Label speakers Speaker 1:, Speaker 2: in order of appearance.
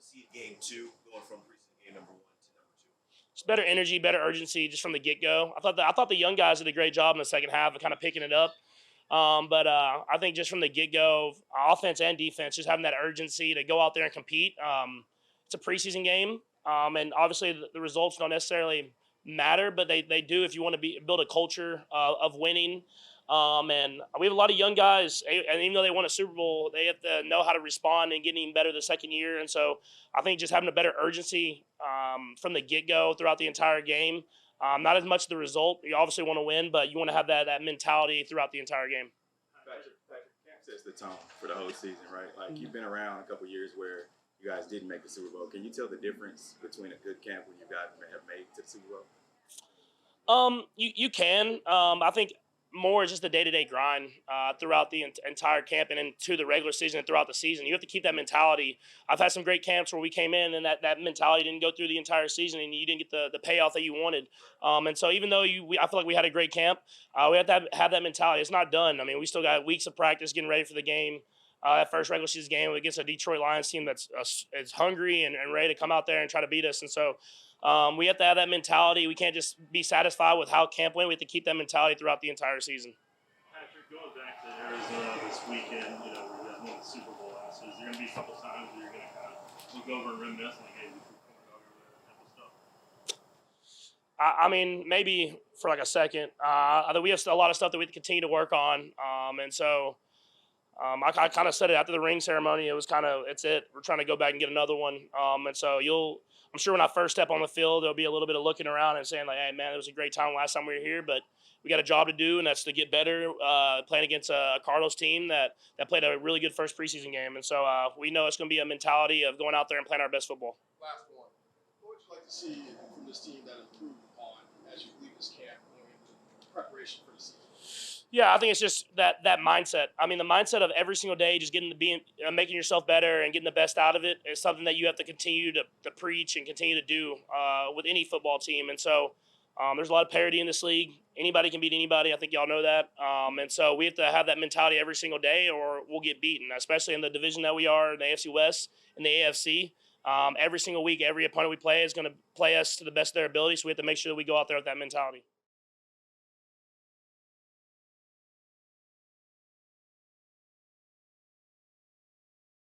Speaker 1: see game 2 going from preseason game number 1 to number 2?
Speaker 2: Just better energy, better urgency, just from the get go. I thought the young guys did a great job in the second half of kind of picking it up. But I think just from the get go, offense and defense, just having that urgency to go out there and compete. It's a preseason game, and obviously the results don't necessarily matter, but they do if you want to build a culture of winning. And we have a lot of young guys, and even though they won a Super Bowl, they have to know how to respond and getting better the second year. And so I think just having a better urgency from the get go throughout the entire game. Not as much the result. You obviously want to win, but you want to have that mentality throughout the entire game.
Speaker 3: Patrick, camp sets the tone for the whole season, right? Like, you've been around a couple years where you guys didn't make the Super Bowl. Can you tell the difference between a good camp when you guys have made to the Super Bowl?
Speaker 2: You can. I think more is just the day-to-day grind throughout the entire camp and into the regular season and throughout the season. You have to keep that mentality. I've had some great camps where we came in and that mentality didn't go through the entire season and you didn't get the payoff that you wanted. And so even though I feel like we had a great camp, we have to have that mentality. It's not done. I mean, we still got weeks of practice getting ready for the game. That first regular season game against a Detroit Lions team that's is hungry and ready to come out there and try to beat us. And so we have to have that mentality. We can't just be satisfied with how camp went. We have to keep that mentality throughout the entire season.
Speaker 4: Patrick, going back to Arizona this weekend, we won the Super Bowl last year. Is there going to be a couple times where you're going to kind of look over and reminisce, like, hey, we could come over there type of stuff?
Speaker 2: I mean, maybe for like a second. I think we have a lot of stuff that we continue to work on. And so I kind of said it after the ring ceremony. It was it's it. We're trying to go back and get another one. And so I'm sure when I first step on the field, there'll be a little bit of looking around and saying like, hey man, it was a great time last time we were here, but we got a job to do, and that's to get better, playing against a Cardinals team that played a really good first preseason game. And so we know it's going to be a mentality of going out there and playing our best football.
Speaker 5: Last one. What would you like to see from this team that improved upon as you leave this camp going into preparation for the season?
Speaker 2: Yeah, I think it's just that mindset. I mean, the mindset of every single day, just making yourself better and getting the best out of it is something that you have to continue to preach and continue to do with any football team. And so there's a lot of parity in this league. Anybody can beat anybody. I think y'all know that. And so we have to have that mentality every single day or we'll get beaten, especially in the division that we are, the AFC West and the AFC. Every single week, every opponent we play is going to play us to the best of their ability, so we have to make sure that we go out there with that mentality.